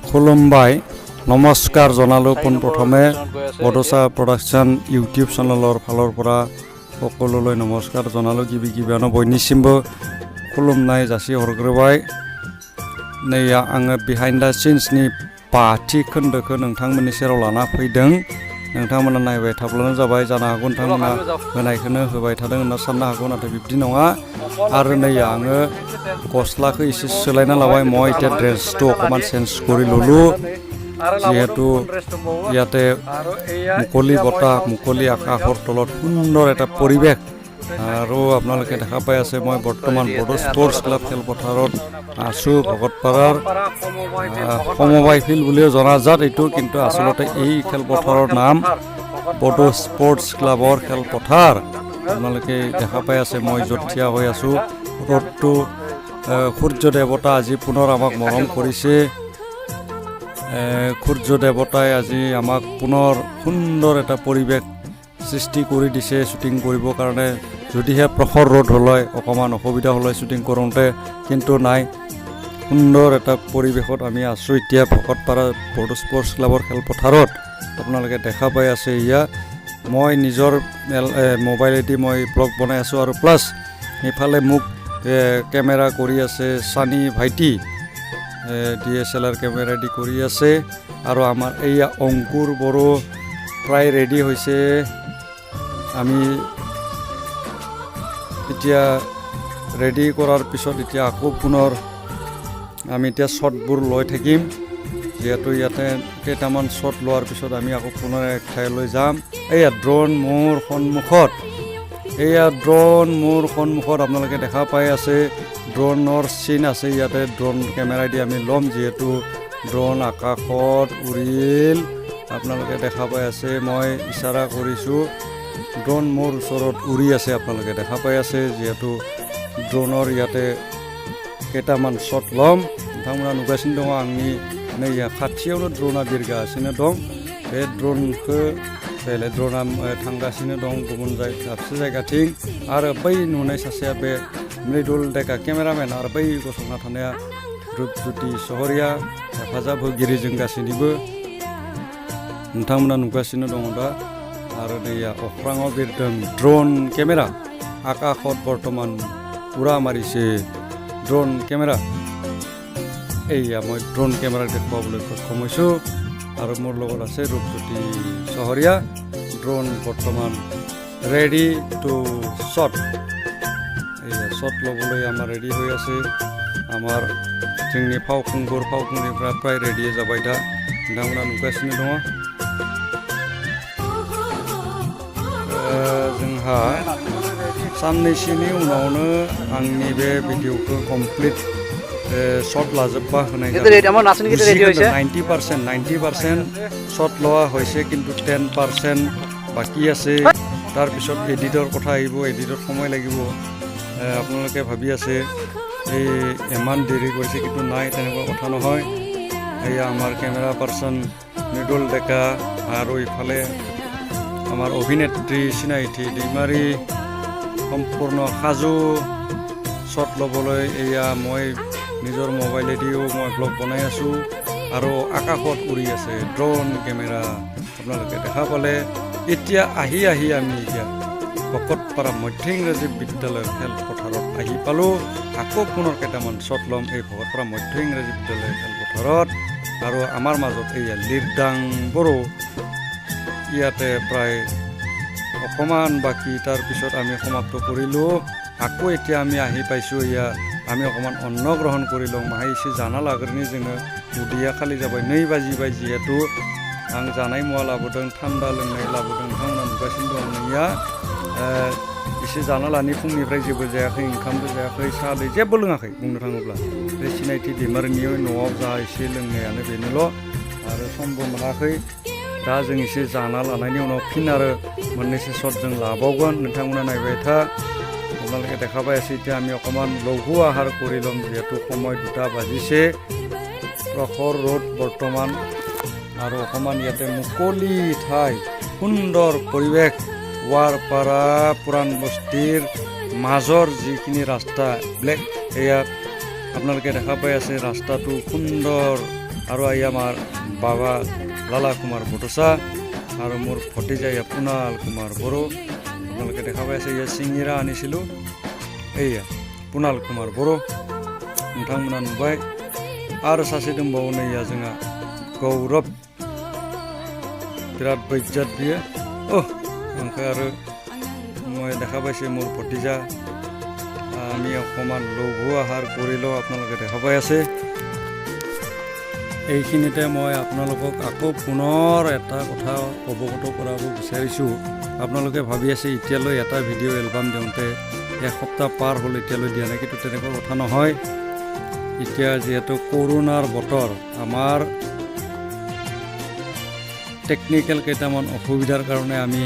খুলুমবাই নমস্কাৰ জনালোঁ পোনপ্ৰথমে বডোচা প্ৰডাকশ্যন ইউটিউব চেনেলৰ ফালৰ পৰা সকলোলৈ নমস্কাৰ জনালোঁ गिबियावनो बयनिसिमबो खुलुमनाय जासि हरग्रोबाय नै आङो बिहाइन्ड दा सिन्सनि 5थि खोन्दोखौ नोंथांमोननि सेराव लाना फैदों नोंथांमोना नायबाय थाब्लानो जाबाय जानो हागौ नोंथांमोना होनायखौनो होबाय थादों होनना साननो हागौ नाथाय बिब्दि नङा आरो नै आङो गस्लाखौ एसे सोलायना लाबाय মই এতিয়া ড্ৰেছটো অকণমান চেঞ্জ কৰি ল'লো যিহেতু ইয়াতে মুকলি বতাহ মুকলি আকাশৰ তলত সুন্দৰ এটা পৰিৱেশ আৰু আপোনালোকে দেখা পাই আছে মই বৰ্তমান বড়ো স্পৰ্টছ ক্লাব খেলপথাৰত আছোঁ ভকতপাৰাৰ সমবায় ফিল্ড বুলিও জনাজাত এইটো কিন্তু আচলতে এই খেলপথাৰৰ নাম বড়ো স্পৰ্টছ ক্লাবৰ খেলপথাৰ আপোনালোকে দেখা পাই আছে মই য'ত থিয়া হৈ আছোঁ ৰ'দটো সূৰ্য দেৱতা আজি পুনৰ আমাক মৰম কৰিছে সূৰ্য দেৱতাই আজি আমাক পুনৰ সুন্দৰ এটা পৰিৱেশ সৃষ্টি কৰি দিছে শ্বুটিং কৰিবৰ কাৰণে যদিহে প্ৰখৰ ৰ'দ হ'লে অকণমান অসুবিধা হ'লে শ্বুটিং কৰোঁতে কিন্তু নাই সুন্দৰ এটা পৰিৱেশত আমি আছোঁ এতিয়া ভকতপাৰা বড়ো স্পৰ্টছ ক্লাবৰ খেলপথাৰত আপোনালোকে দেখা পাই আছে ইয়া মই নিজৰ মোবাইলেদি মই ব্লগ বনাই আছোঁ আৰু প্লাছ এইফালে মোক কেমেৰা কৰি আছে সানি ভাইটি DSLR কেমেৰা দি কৰি আছে আৰু আমাৰ এইয়া অংকুৰ বড়ো প্ৰায় ৰেডি হৈছে আমি এতিয়া ৰেডি কৰাৰ পিছত এতিয়া আকৌ পুনৰ আমি এতিয়া শ্বটবোৰ লৈ থাকিম যিহেতু ইয়াতে কেইটামান শ্বট লোৱাৰ পিছত আমি আকৌ পুনৰ এক ঠাইলৈ যাম এইয়া ড্ৰোন মোৰ সন্মুখত আপোনালোকে দেখা পাই আছে ড্ৰোনৰ চিন আছে ইয়াতে ড্ৰোন কেমেৰা দি আমি ল'ম যিহেতু ড্ৰোন আকাশত উৰিল আপোনালোকে দেখা পাই আছে মই ইশাৰা কৰিছোঁ ড্ৰোন মোৰ ওচৰত উৰি আছে আপোনালোকে দেখা পাই আছে যিহেতু ড্ৰোনৰ ইয়াতে केटामान शट लम नोंथांमोना नुगासिनो दङ आंनि नै खाथियावनो ड्र'ना बिरगासिनो दं बे ड्र'नखौ बेले ड्र'ना थांगासिनो दं गुबुन दाबसे जायगाथिं आरो बै नुनाय सासेया बे मृदुल डेका केमेरामेन आरो बै गसंना थानाया रुपज्योति सहरिया हेफाजाब होगिरि जों गासैनिबो नोंथांमोना नुगासिनो दङ दा आरो नै अख्राङाव बिरदों ड्र'न केमेरा आकाशत बर्तमान उरा मारिছে ড্ৰোন কেমেৰা এইয়া মই ড্ৰোন কেমেৰা দেখুৱাবলৈ সক্ষম হৈছোঁ আৰু মোৰ লগত আছে ৰূপজ্যোতি চহৰীয়া ড্ৰোন বৰ্তমান ৰেডি টু শ্বট এইয়া শ্বট ল'বলৈ আমাৰ ৰেডি হৈ আছে আমাৰ जोंनि फावखुंगुरफ्रा প্ৰায় ৰেডি जाबाय दा नोंथांमोना नुगासिनो दङ जोंहा साननैसोनि उनावनो आंनि बे भिडिअखौ कमप्लिट शट लाजोबबा होनाय जाबाय 90% शट লোৱা হৈছে কিন্তু 10% বাকি আছে তাৰ পিছত এডিটৰ কথা আহিব এডিটৰ সময় লাগিব আপোনালোকে ভাবি আছে এই ইমান দেৰি কৰিছে কিন্তু নাই তেনেকুৱা কথা নহয় এয়া আমাৰ কেমেৰা পাৰ্সন মৃদুল ডেকা আৰু ইফালে আমাৰ অভিনেত্ৰী চিনাইথি ডিমাৰী সম্পূৰ্ণ সাজু শ্বট ল'বলৈ এয়া মই নিজৰ মোবাইলেদিও মই ব্লগ বনাই আছোঁ আৰু আকাশত উৰি আছে ড্ৰোন কেমেৰা আপোনালোকে দেখা পালে এতিয়া আহি আমি এতিয়া ভকতপাৰা মধ্য ইংৰাজী বিদ্যালয়ৰ খেলপথাৰত আহি পালোঁ আকৌ পুনৰ কেইটামান শ্বট ল'ম এই ভকতপাৰা মধ্য ইংৰাজী বিদ্যালয়ৰ খেলপথাৰত আৰু আমাৰ মাজত এয়া লিৰদাং বড়ো ইয়াতে প্ৰায় অকণমান বাকী তাৰ পিছত আমি সমাপ্ত কৰিলোঁ আকৌ এতিয়া আমি আহি পাইছোঁ এয়া আমি অকণমান অন্ন গ্ৰহণ কৰি লওঁ माहाय एसे जाना लाग्रोनि जोङो उदैया खालि जाबाय 2 बाजिबाय जिहेतु आं जानाय मुवा लाबोदों थान्दा लोंनाय लाबोदों नोंथांमोना नुगासिनो दं नैया एसे जाना लानि फुंनिफ्राय जेबो जायाखै ओंखामबो जायाखै साहा दै जेबो लोङाखै बुंनो थाङोब्ला बे सिनायथि दैमारिनि न'आव जा एसे लोंनायानो बेनोल' आरो समबो मोनाखै दा जों एसे जाना लानायनि उनाव फिन आरो मोननैसो शट जों लाबावगोन नोंथांमोना नायबाय था আপোনালোকে দেখা পাই আছে এতিয়া আমি অকণমান লঘু আহাৰ কৰি ল'ম যিহেতু সময় 2টা বাজিছে প্ৰখৰ ৰ'দ বৰ্তমান আৰু অকণমান ইয়াতে মুকলি ঠাই সুন্দৰ পৰিৱেশ ৱাৰপাৰা পুৰাণ বস্তিৰ মাজৰ যিখিনি ৰাস্তা ব্লেক এয়া আপোনালোকে দেখা পাই আছে ৰাস্তাটো সুন্দৰ আৰু এই আমাৰ বাবা লালা কুমাৰ বটচা আৰু মোৰ ভতিজা পুনাল কুমাৰ বড়ো আপোনালোকে দেখা পাই আছে ইয়া চিঙিৰা আনিছিলোঁ এইয়া পুনাল কুমাৰ বড়ো नोंथांमोना नुबाय आरो सासे दंबावो नै जोंहा गौरब बिराद बैज्जात बियो आंखौ आरो मैं দেখা পাইছে মোৰ ভতিজা আমি অকণমান লঘু আহাৰ কৰিলেও আপোনালোকে দেখা পাই আছে এইখিনিতে মই আপোনালোকক আকৌ পুনৰ এটা কথা অৱগত কৰাব বিচাৰিছোঁ আপোনালোকে ভাবি আছে এতিয়ালৈ এটা ভিডিঅ' এলবাম দিওঁতে এসপ্তাহ পাৰ হ'ল এতিয়ালৈ দিয়া নাই কিন্তু তেনেকুৱা কথা নহয় এতিয়া যেহেতু কৰোনাৰ বতৰ আমাৰ টেকনিক্যাল কেইটামান অসুবিধাৰ কাৰণে আমি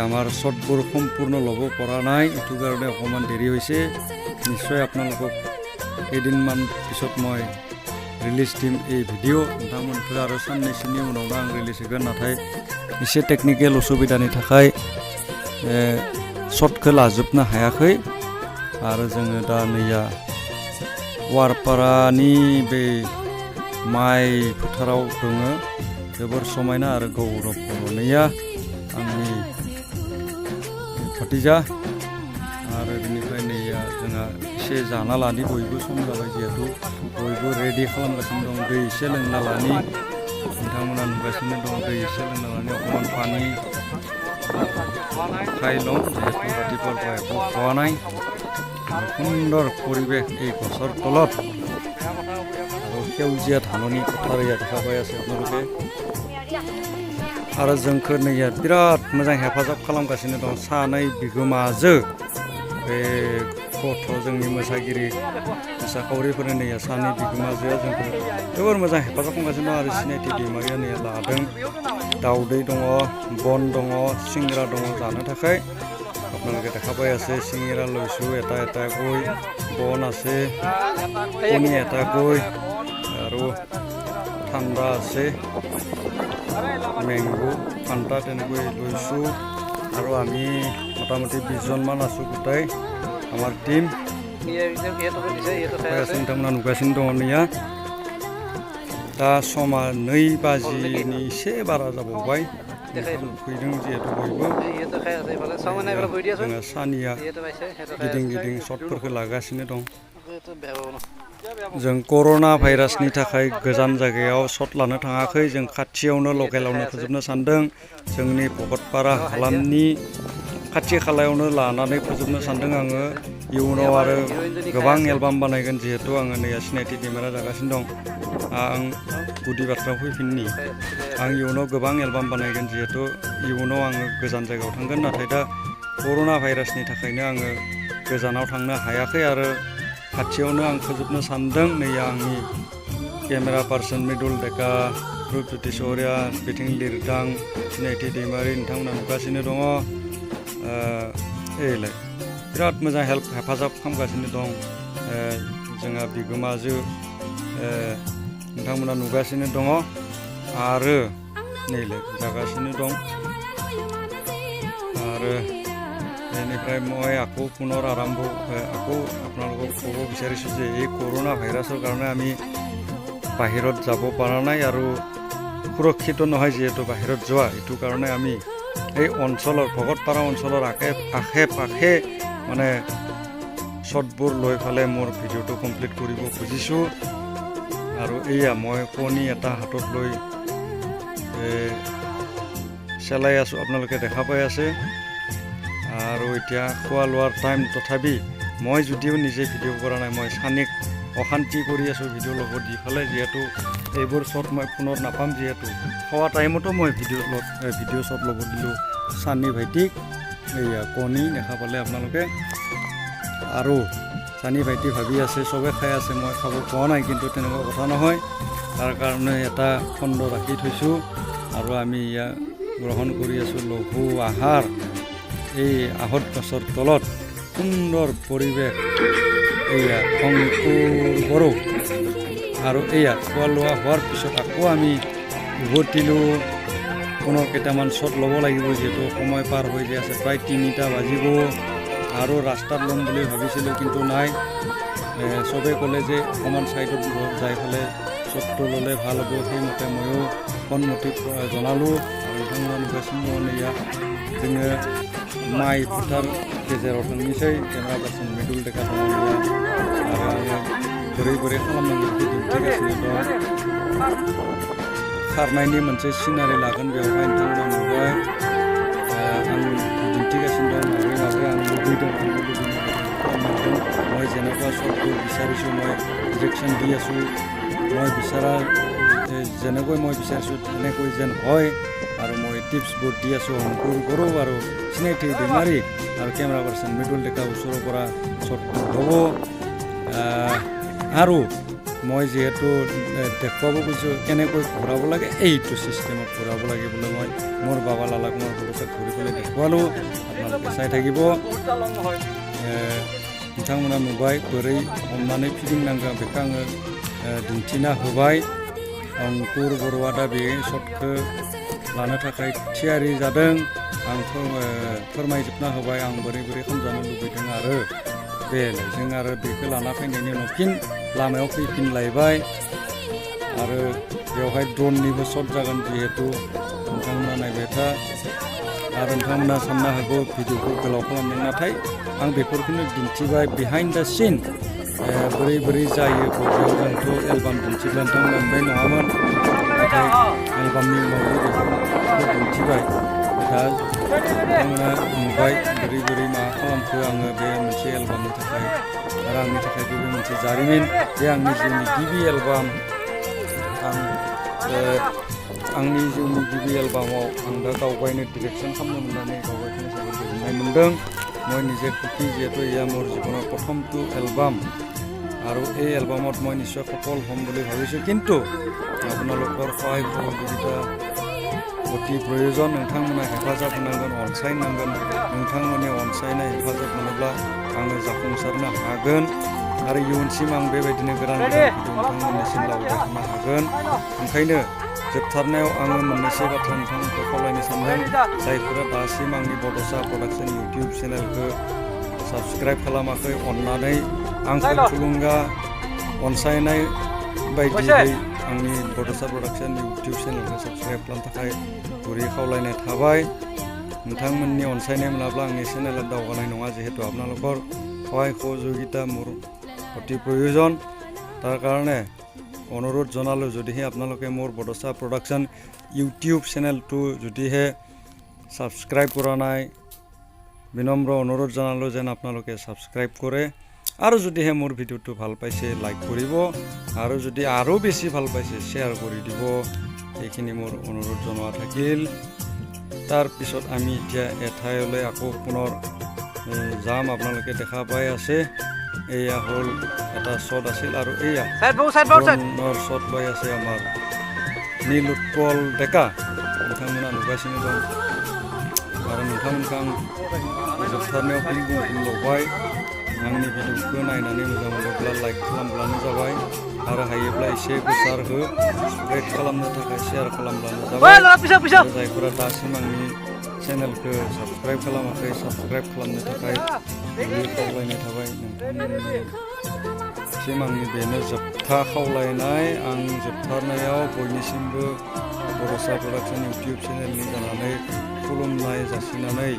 আমাৰ শ্বটবোৰ সম্পূৰ্ণ ল'ব পৰা নাই এইটো কাৰণে অকণমান দেৰি হৈছে নিশ্চয় আপোনালোকক কেইদিনমান পিছত মই रिलीज टीम ये भिडिओ नोंथांमोनखौ आरो साननैसोनि उनावनो आं रिलीज होगोन नाथाय एसे टेकनिकेल उसुबिदानि थाखाय शटखौ लाजोबनो हायाखै आरो जोङो दा नैया वारपारानि बे माइ फोथाराव दङ जोबोर समायना आरो गौरब बर'निया आंनि भतिजा आरो बेनिफ्राय नैया जोंहा एसे जाना लानि बयबो सम जाबाय जिहेतु बयबो रेडि खालामगासिनो दं दै एसे लोंना लानि नोंथांमोना नुगासिनो दं दै एसे लोंना लानि अकमान पानी खाइ लওঁ जिहेतु रातिपुৱাৰ পৰা একো খোৱা নাই সুন্দৰ পৰিৱেশ এই গছৰ তলত আৰু সেউজীয়া ধাননি পথাৰ ইয়াত দেখা পাই আছে আপোনালোকে आरो जोंखौ नैया बिराद मोजां हेफाजाब खालामगासिनो दं सानै बिगोमाजो बे गथ' जोंनि मोसागिरि मोसाखावरिफोरनि नैया सानै बिगोमाजोआ जोंखौ जोबोर मोजां हेफाजाब खालामगासिनो दं आरो सिनायथि दैमारिया नैया लादों दाउदै दङ बन दङ सिंग्रा दङ जानो थाखाय আপোনালোকে দেখা পাই আছে চিঙিৰা লৈছোঁ এটা এটাকৈ বন আছে কণী এটাকৈ আৰু ঠাণ্ডা আছে মেংগো ফান্টা তেনেকৈ লৈছোঁ আৰু আমি মোটামুটি 20 জনমান আছোঁ গোটাই আমাৰ টিম नोंथांमोना नुगासिनो दङ नैया दा समा 2 बाजिनि एसे बारा जाबावबाय फैदों जिहेतु बयबो जोंहा सानिया गिदिं गिदिं शटफोरखौ लागासिनो दं जों कर'ना भाइरासनि थाखाय गोजान जायगायाव शट लानो थाङाखै जों खाथियावनो लकेलावनो फोजोबनो सानदों जोंनि भकतपारा हालामनि खाथि खालायावनो लानानै फोजोबनो सानदों आङो इयुनाव आरो गोबां एलबाम बानायगोन जिहेतु आङो नैया सिनायथि दैमारा जागासिनो दं आं गुदि बाथ्रायाव फैफिननि आं इयुनाव गोबां एलबाम बानायगोन जिहेतु इयुनाव आङो गोजान जायगायाव थांगोन नाथाय दा कर'ना भाइरासनि थाखायनो आङो गोजानाव थांनो हायाखै आरो खाथियावनो आं फोजोबनो सानदों नैया आंनि केमेरा पार्सन मृदुल डेका रुपज्योति सौरिया बिथिं लिरदां सिनायथि दैमारि नोंथांमोना नुगासिनो दङ एलाय बिराद मोजां हेफाजाब खालामगासिनो दं जोंहा बिगोमाजो नोंथांमोना नुगासिनो दङ आरो नैलाय जागासिनो दं आरो बेनिफ्राय মই আকৌ পুনৰ আৰম্ভ আকৌ আপোনালোকক ক'ব বিচাৰিছোঁ যে এই কৰোনা ভাইৰাছৰ কাৰণে আমি বাহিৰত যাব পৰা নাই আৰু সুৰক্ষিত নহয় যিহেতু বাহিৰত যোৱা এইটো কাৰণে আমি এই অঞ্চলৰ ভকতপাৰা অঞ্চলৰ আশে পাশে মানে শ্বটবোৰ লৈ ফালে মোৰ ভিডিঅ'টো কমপ্লিট কৰিব খুজিছোঁ আৰু এয়া মই কণী এটা হাতত লৈ চেলাই আছোঁ আপোনালোকে দেখা পাই আছে আৰু এতিয়া খোৱা লোৱাৰ টাইম তথাপি মই যদিও নিজে ভিডিঅ' কৰা নাই মই চানিক অশান্তি কৰি আছোঁ ভিডিঅ' ল'ব দি ফালে যিহেতু এইবোৰ শ্বট মই ফোনত নাপাম যিহেতু খোৱা টাইমতো মই ভিডিঅ' শ্বট ল'ব দিলোঁ চানি ভাইটিক এইয়া কণী দেখা পালে আপোনালোকে আৰু চানি ভাইটি ভাবি আছে চবে খাই আছে মই খাব পোৱা নাই কিন্তু তেনেকুৱা কথা নহয় তাৰ কাৰণে এটা খণ্ড ৰাখি থৈছোঁ আৰু আমি ইয়াক গ্ৰহণ কৰি আছোঁ লঘু আহাৰ এই আহত গছৰ তলত সুন্দৰ পৰিৱেশ এয়া অংকুৰ বড়ো আৰু এয়া খোৱা লোৱা হোৱাৰ পিছত আকৌ আমি উভতিলোঁ পুনৰ কেইটামান শ্বট ল'ব লাগিব যিহেতু সময় পাৰ হৈ যায় আছে প্ৰায় 3টা বাজিব আৰু ৰাস্তাত ল'ম বুলি ভাবিছিলোঁ কিন্তু নাই চবে ক'লে যে অকণমান ছাইডত যাই পেলাই শ্বটটো ল'লে ভাল হ'ব সেইমতে ময়ো সন্মতি জনালোঁ আৰু नोंथांमोना नुगासिनो दङ नैया जोङो माइ फोथार गेजेराव थांनोसै केमेरा पार्सन मृदुल डेका दङ नैया आरो आङो बोरै खालामनांगौ बेखौ दिन्थिगासिनो दं खारनायनि मोनसे सिनारि लागोन बेवहाय नोंथांमोना नुबाय आं दिन्थिगासिनो दं माब्रै आं लुबैदों खालामनांगोन মই যেনেকুৱা শ্বটটো বিচাৰিছোঁ মই ডিৰেকশ্যন দি আছোঁ মই বিচৰা যেনেকৈ মই বিচাৰিছোঁ তেনেকৈ যেন হয় আৰু মই টিপছবোৰ দি আছোঁ অংকুৰ বড়ো আৰু স্নেহী दैमारी আৰু কেমেৰা পাৰ্চন মৃদুল ডেকা ওচৰৰ পৰা শ্বটটো ল'ব আৰু মই যিহেতু দেখুৱাব খুজিছোঁ কেনেকৈ ঘূৰাব লাগে এইটো ছিষ্টেমত ঘূৰাব লাগে বুলি মই মোৰ বাবা লালাক মোৰ ভৱিষ্যত ঘূৰি পেলাই দেখুৱালোঁ আপোনালোকে চাই থাকিব नोंथांमोना नुबाय बोरै हमनानै फिदिंनांगौ बेखौ आङो दिन्थिना होबाय अंकुर बर'आ दा बे शटखौ लानो थाखाय थियारि जादों आं फोरमायजोबना होबाय आं बोरै खालामजानो लुबैदों आरो जों आरो बेखौ लाना फैनायनि उनाव फिन लामायाव फैफिनलायबाय आरो बेवहाय ड्रननिबो शट जागोन जिहेतु नोंथांमोना नायबाय था आरो नोंथांमोना साननो हागौ भिडिअखौ गोलाव खालामदों नाथाय आं बेफोरखौनो दिन्थिबाय बिहाइन्ड द सिन बोरै जायो बबेयाव जोंथ' एलबाम दिन्थिब्ला नोंथांमोना नुबाय नङामोन नाथाय एलबामनि उनावबो बेफोरखौ दिन्थिबाय दा नोंथांमोना नुबाय बोरै मा खालामखो आङो बे मोनसे एलबामनि थाखाय आरो आंनि थाखायबो बे मोनसे जारिमिन बे आंनि जिउनि गिबि एलबाम आंनि जिउनि गिबि एलबामाव आं दा गावगायनो डिरेक्शन खालामनो मोननानै गावगायखौनो जोबोद गोजोननाय मोन्दों মই নিজে সুখী যিহেতু এয়া মোৰ জীৱনৰ প্ৰথমটো এলবাম আৰু এই এলবামত মই নিশ্চয় সফল হ'ম বুলি ভাবিছোঁ কিন্তু আপোনালোকৰ সহায় সহযোগিতা অতি প্ৰয়োজন नोंथांमोना हेफाजाब होनांगोन अनसायनांगोन नोंथांमोननि अनसायनाय हेफाजाब मोनोब्ला आङो जाफुंसारनो हागोन आरो इयुनसिम आं बेबायदिनो गोदान भिडिअ नोंथांमोननिसिम लाबोबाय थानो हागोन ओंखायनो जोबथारनायाव आङो मोननैसो बाथ्रा नोंथांमोनखौ खावलायनो सानदों जायफोरा दासिम आंनि बड'सा प्रडाक्शन इउटिउब चेनेलखौ साबस्क्राइब खालामाखै अन्नानै आंखौ थुलुंगा अनसायनाय बायदियै आंनि बड'सा प्रडाक्शन इउटिउब चेनेलखौ साबस्क्राइब खालामनो थाखाय गुरै खावलायनाय थाबाय नोंथांमोननि अनसायनाय मोनाब्ला आंनि चेनेला दावगानाय नङा जिहेतु আপোনালোকৰ সহায় সহযোগিতা মোৰ অতি প্ৰয়োজন তাৰ কাৰণে অনুৰোধ জনালোঁ যদিহে আপোনালোকে মোৰ বড'ছা প্ৰডাকশ্যন ইউটিউব চেনেলটো যদিহে ছাবস্ক্ৰাইব কৰা নাই বিনম্ৰ অনুৰোধ জনালোঁ যেন আপোনালোকে ছাবস্ক্ৰাইব কৰে আৰু যদিহে মোৰ ভিডিঅ'টো ভাল পাইছে লাইক কৰিব আৰু যদি আৰু বেছি ভাল পাইছে শ্বেয়াৰ কৰি দিব এইখিনি মোৰ অনুৰোধ জনোৱা থাকিল তাৰপিছত আমি এতিয়া এঠাইলৈ আকৌ পুনৰ যাম আপোনালোকে দেখা পাই আছে এয়া হ'ল এটা শট আছিল আৰু এয়া ড্ৰোনৰ শট লৈ আছে আমাৰ নীলোৎপল ডেকা नोंथांमोना नुगासिनो दं आरो नोंथांमोनखौ आं जोबथारनायाव फिन बुंफिनबावबाय आंनि भिडिअखौ नायनानै मोजां मोनोब्ला लाइक खालामब्लानो जाबाय आरो हायोब्ला एसे गोसार हो स्प्रेड खालामनो थाखाय शेयार खालामब्लानो जाबाय जायफोरा दासिम आंनि चेनेलखौ साबस्क्राइब खालामाखै साबस्क्राइब खालामनो थाखाय खावलायनाय थाबाय नोंथांमोननिसिम आंनि बेनो जोबथा खावलायनाय आं जोबथारनायाव बयनिसिमबो बड'सा प्रडाक्शन इउटिउब चेनेलनि जानानै खुलुमनाय जासिनानै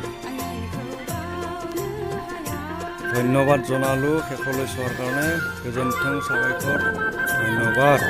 धन्यबाद जनालु शेषলৈ চোৱাৰ কাৰণে गोजोन्थों साबायखर धन्यबाद।